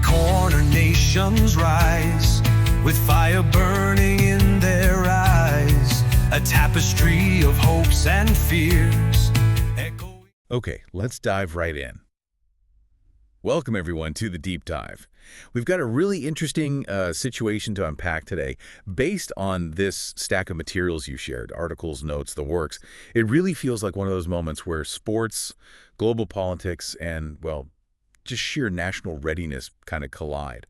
corner nations rise, with fire burning in their eyes, a tapestry of hopes and fears. Okay, let's dive right in. Welcome, everyone, to the Deep Dive. We've got a really interesting situation to unpack today. Based on this stack of materials you shared, articles, notes, the works, it really feels like one of those moments where sports, global politics, and, well, just sheer national readiness kind of collide.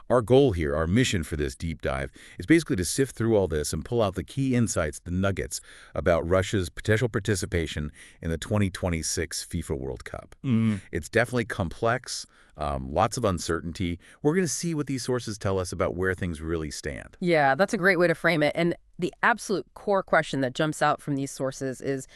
Our goal here, our mission for this deep dive, is basically to sift through all this and pull out the key insights, the nuggets, about Russia's potential participation in the 2026 FIFA World Cup. It's definitely complex, lots of uncertainty. We're going to see what these sources tell us about where things really stand. Yeah, that's a great way to frame it. And the absolute core question that jumps out from these sources is,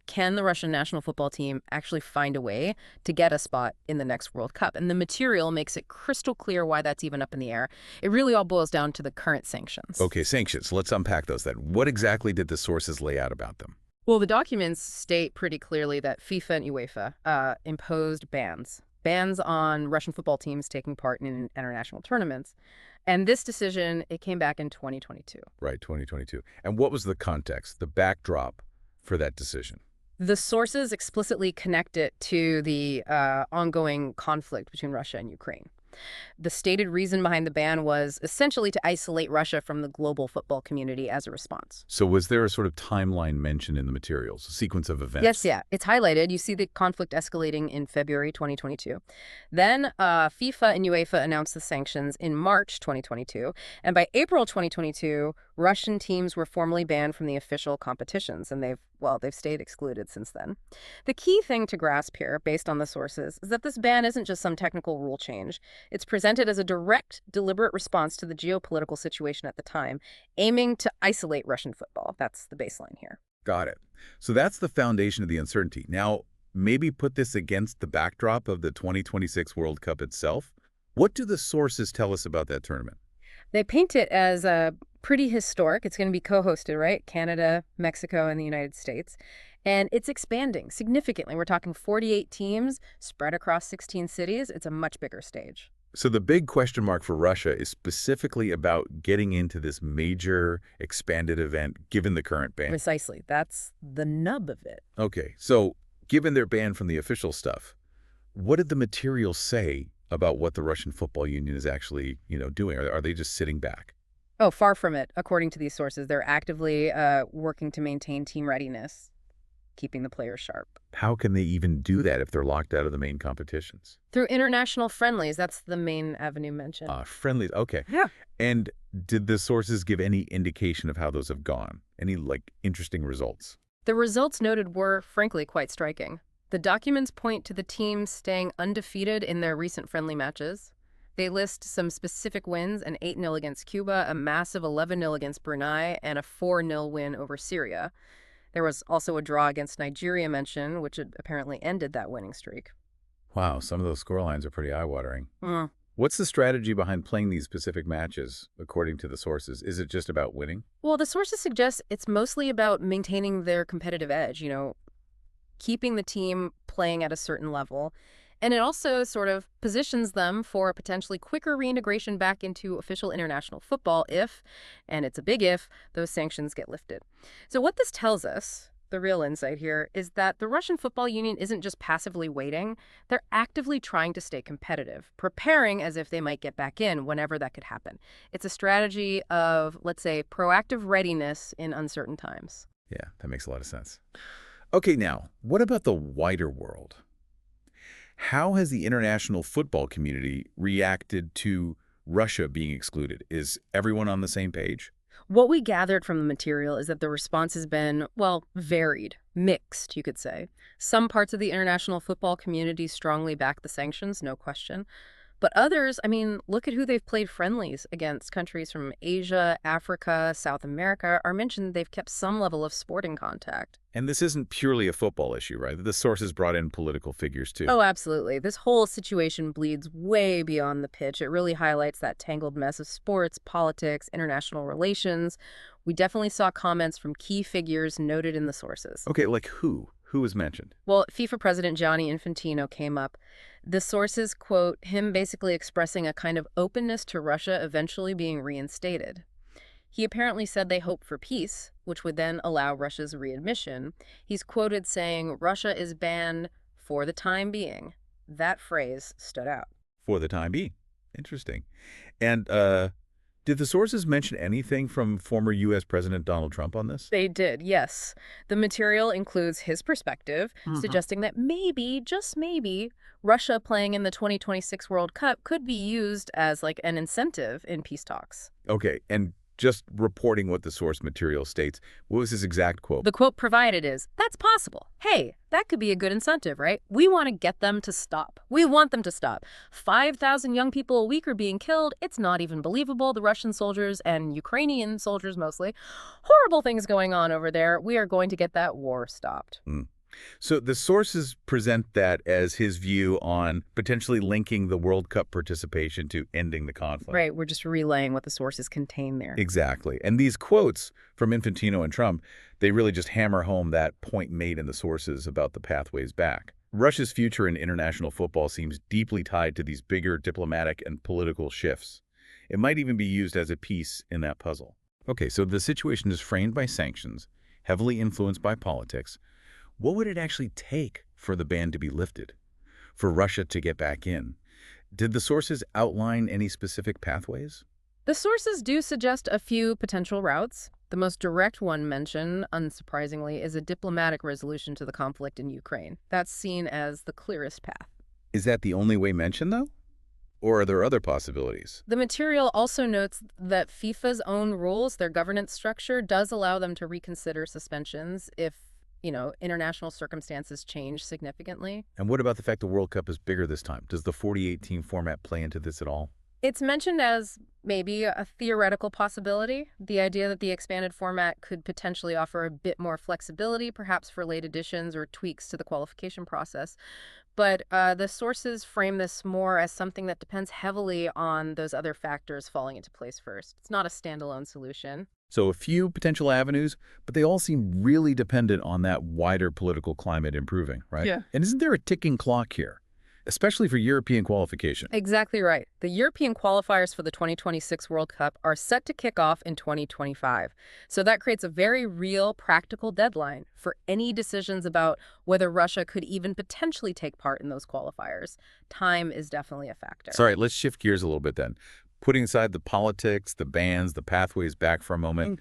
can the Russian national football team actually find a way to get a spot in the next World Cup? And the material makes it crystal clear why that's even up in the air. It really all boils down to the current sanctions. Okay, sanctions. Let's unpack those then. What exactly did the sources lay out about them? Well, the documents state pretty clearly that FIFA and UEFA imposed bans on Russian football teams taking part in international tournaments. And this decision, it came back in 2022. Right, 2022. And what was the context, the backdrop for that decision? The sources explicitly connect it to the ongoing conflict between Russia and Ukraine. The stated reason behind the ban was essentially to isolate Russia from the global football community as a response. So was there a sort of timeline mentioned in the materials, a sequence of events? Yes, yeah. It's highlighted. You see the conflict escalating in February 2022. Then FIFA and UEFA announced the sanctions in March 2022. And by April 2022, Russian teams were formally banned from the official competitions, and they've stayed excluded since then. The key thing to grasp here, based on the sources, is that this ban isn't just some technical rule change. It's presented as a direct, deliberate response to the geopolitical situation at the time, aiming to isolate Russian football. That's the baseline here. Got it. So that's the foundation of the uncertainty. Now, maybe put this against the backdrop of the 2026 World Cup itself. What do the sources tell us about that tournament? They paint it as pretty historic. It's going to be co-hosted, right? Canada, Mexico, and the United States. And it's expanding significantly. We're talking 48 teams spread across 16 cities. It's a much bigger stage. So the big question mark for Russia is specifically about getting into this major expanded event, given the current ban. Precisely. That's the nub of it. Okay. So given their ban from the official stuff, what did the materials say about what the Russian Football Union is actually, doing? Are they just sitting back? Oh, far from it. According to these sources, they're actively working to maintain team readiness, keeping the players sharp. How can they even do that if they're locked out of the main competitions? Through international friendlies. That's the main avenue mentioned. Friendlies. Okay. Yeah. And did the sources give any indication of how those have gone? Any, interesting results? The results noted were, frankly, quite striking. The documents point to the teams staying undefeated in their recent friendly matches. They list some specific wins: an 8-0 against Cuba, a massive 11-0 against Brunei, and a 4-0 win over Syria. There was also a draw against Nigeria mentioned, which had apparently ended that winning streak. Wow, some of those scorelines are pretty eye-watering. What's the strategy behind playing these specific matches, according to the sources? Is it just about winning? Well, the sources suggest it's mostly about maintaining their competitive edge, keeping the team playing at a certain level. And it also sort of positions them for a potentially quicker reintegration back into official international football if, and it's a big if, those sanctions get lifted. So what this tells us, the real insight here, is that the Russian Football Union isn't just passively waiting. They're actively trying to stay competitive, preparing as if they might get back in whenever that could happen. It's a strategy of, let's say, proactive readiness in uncertain times. Yeah, that makes a lot of sense. Okay, now, what about the wider world? How has the international football community reacted to Russia being excluded? Is everyone on the same page? What we gathered from the material is that the response has been, varied, mixed, you could say. Some parts of the international football community strongly back the sanctions, no question. But others, look at who they've played friendlies against. Countries from Asia, Africa, South America are mentioned. They've kept some level of sporting contact. And this isn't purely a football issue, right? The sources brought in political figures, too. Oh, absolutely. This whole situation bleeds way beyond the pitch. It really highlights that tangled mess of sports, politics, international relations. We definitely saw comments from key figures noted in the sources. Okay, like who? Who was mentioned? Well, FIFA President Gianni Infantino came up. The sources quote him basically expressing a kind of openness to Russia eventually being reinstated. He apparently said they hope for peace, which would then allow Russia's readmission. He's quoted saying Russia is banned for the time being. That phrase stood out. For the time being. Interesting. And did the sources mention anything from former U.S. President Donald Trump on this? They did, yes. The material includes his perspective, suggesting that maybe, just maybe, Russia playing in the 2026 World Cup could be used as like an incentive in peace talks. Okay, and just reporting what the source material states, what was his exact quote? The quote provided is, "That's possible. Hey, that could be a good incentive, right? We want to get them to stop. We want them to stop. 5,000 young people a week are being killed. It's not even believable. The Russian soldiers and Ukrainian soldiers mostly. Horrible things going on over there. We are going to get that war stopped." So the sources present that as his view on potentially linking the World Cup participation to ending the conflict. Right, we're just relaying what the sources contain there. Exactly. And these quotes from Infantino and Trump, they really just hammer home that point made in the sources about the pathways back. Russia's future in international football seems deeply tied to these bigger diplomatic and political shifts. It might even be used as a piece in that puzzle. Okay, so the situation is framed by sanctions, heavily influenced by politics. What would it actually take for the ban to be lifted, for Russia to get back in? Did the sources outline any specific pathways? The sources do suggest a few potential routes. The most direct one mentioned, unsurprisingly, is a diplomatic resolution to the conflict in Ukraine. That's seen as the clearest path. Is that the only way mentioned, though? Or are there other possibilities? The material also notes that FIFA's own rules, their governance structure, does allow them to reconsider suspensions if international circumstances change significantly. And what about the fact the World Cup is bigger this time? Does the 48-team format play into this at all? It's mentioned as maybe a theoretical possibility, the idea that the expanded format could potentially offer a bit more flexibility, perhaps for late additions or tweaks to the qualification process. But the sources frame this more as something that depends heavily on those other factors falling into place first. It's not a standalone solution. So a few potential avenues, but they all seem really dependent on that wider political climate improving, right? Yeah. And isn't there a ticking clock here, especially for European qualification? Exactly right. The European qualifiers for the 2026 World Cup are set to kick off in 2025. So that creates a very real, practical deadline for any decisions about whether Russia could even potentially take part in those qualifiers. Time is definitely a factor. Sorry, let's shift gears a little bit then. Putting aside the politics, the bans, the pathways back for a moment,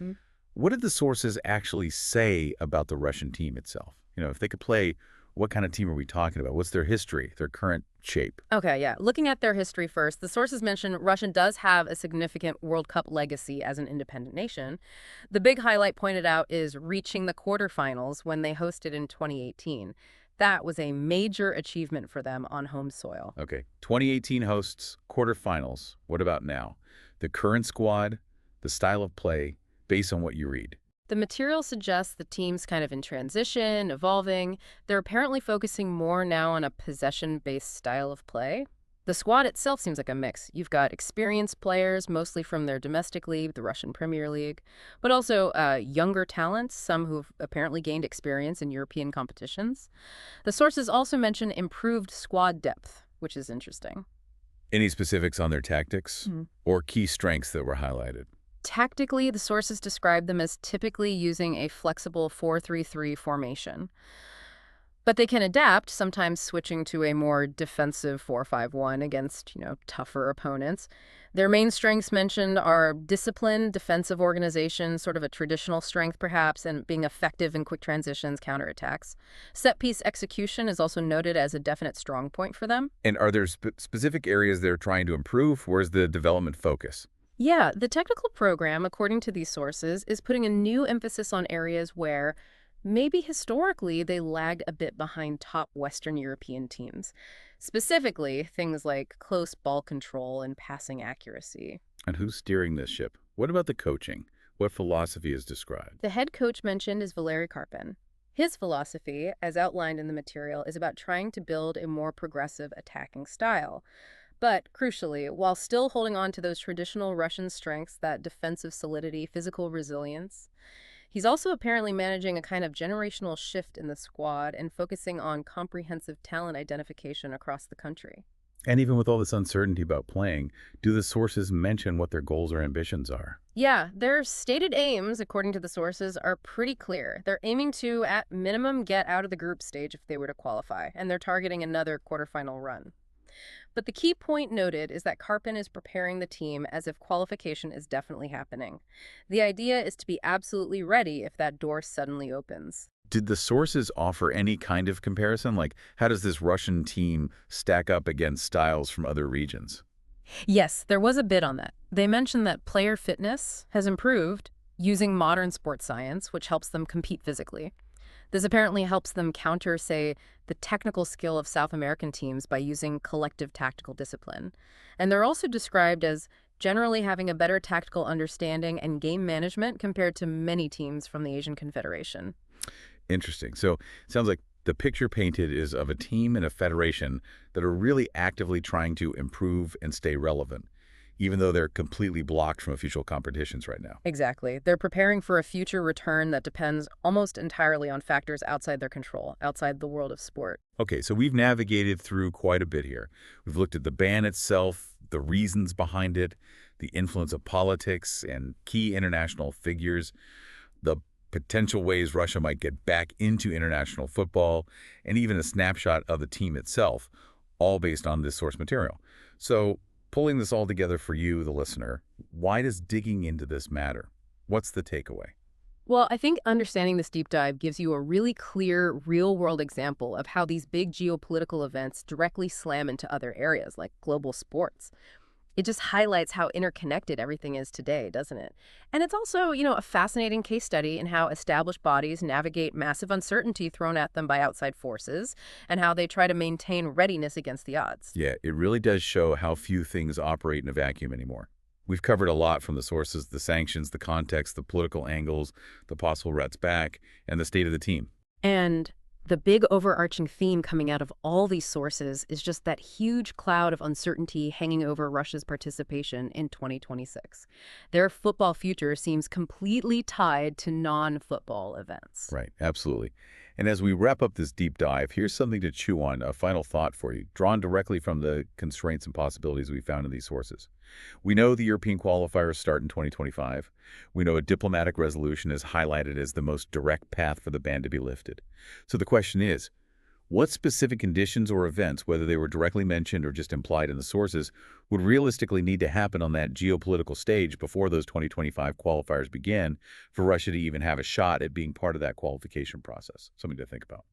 what did the sources actually say about the Russian team itself? If they could play, what kind of team are we talking about? What's their history, their current shape? Okay, yeah. Looking at their history first, the sources mention Russia does have a significant World Cup legacy as an independent nation. The big highlight pointed out is reaching the quarterfinals when they hosted in 2018. That was a major achievement for them on home soil. Okay, 2018 hosts, quarterfinals. What about now? The current squad, the style of play, based on what you read. The material suggests the team's kind of in transition, evolving. They're apparently focusing more now on a possession-based style of play. The squad itself seems like a mix. You've got experienced players, mostly from their domestic league, the Russian Premier League, but also younger talents, some who've apparently gained experience in European competitions. The sources also mention improved squad depth, which is interesting. Any specifics on their tactics or key strengths that were highlighted? Tactically, the sources describe them as typically using a flexible 4-3-3 formation. But they can adapt, sometimes switching to a more defensive 4-5-1 against, tougher opponents. Their main strengths mentioned are discipline, defensive organization, sort of a traditional strength perhaps, and being effective in quick transitions, counterattacks. Set-piece execution is also noted as a definite strong point for them. And are there specific areas they're trying to improve? Where's the development focus? Yeah, the technical program, according to these sources, is putting a new emphasis on areas where maybe historically they lagged a bit behind top Western European teams. Specifically, things like close ball control and passing accuracy. And who's steering this ship? What about the coaching? What philosophy is described? The head coach mentioned is Valery Karpin. His philosophy, as outlined in the material, is about trying to build a more progressive attacking style. But, crucially, while still holding on to those traditional Russian strengths, that defensive solidity, physical resilience, He's also apparently managing a kind of generational shift in the squad and focusing on comprehensive talent identification across the country. And even with all this uncertainty about playing, do the sources mention what their goals or ambitions are? Yeah, their stated aims, according to the sources, are pretty clear. They're aiming to, at minimum, get out of the group stage if they were to qualify, and they're targeting another quarterfinal run. But the key point noted is that Karpin is preparing the team as if qualification is definitely happening. The idea is to be absolutely ready if that door suddenly opens. Did the sources offer any kind of comparison? Like, how does this Russian team stack up against styles from other regions? Yes, there was a bit on that. They mentioned that player fitness has improved using modern sports science, which helps them compete physically. This apparently helps them counter, say, the technical skill of South American teams by using collective tactical discipline. And they're also described as generally having a better tactical understanding and game management compared to many teams from the Asian Confederation. Interesting. So it sounds like the picture painted is of a team and a federation that are really actively trying to improve and stay relevant, even though they're completely blocked from official competitions right now. Exactly. They're preparing for a future return that depends almost entirely on factors outside their control, outside the world of sport. Okay, so we've navigated through quite a bit here. We've looked at the ban itself, the reasons behind it, the influence of politics and key international figures, the potential ways Russia might get back into international football, and even a snapshot of the team itself, all based on this source material. So, pulling this all together for you, the listener, why does digging into this matter? What's the takeaway? Well, I think understanding this deep dive gives you a really clear, real-world example of how these big geopolitical events directly slam into other areas, like global sports. It just highlights how interconnected everything is today, doesn't it? And it's also, a fascinating case study in how established bodies navigate massive uncertainty thrown at them by outside forces and how they try to maintain readiness against the odds. Yeah, it really does show how few things operate in a vacuum anymore. We've covered a lot from the sources, the sanctions, the context, the political angles, the possible routes back, and the state of the team. And the big overarching theme coming out of all these sources is just that huge cloud of uncertainty hanging over Russia's participation in 2026. Their football future seems completely tied to non-football events. Right, absolutely. And as we wrap up this deep dive, here's something to chew on, a final thought for you, drawn directly from the constraints and possibilities we found in these sources. We know the European qualifiers start in 2025. We know a diplomatic resolution is highlighted as the most direct path for the ban to be lifted. So the question is, what specific conditions or events, whether they were directly mentioned or just implied in the sources, would realistically need to happen on that geopolitical stage before those 2025 qualifiers begin for Russia to even have a shot at being part of that qualification process? Something to think about.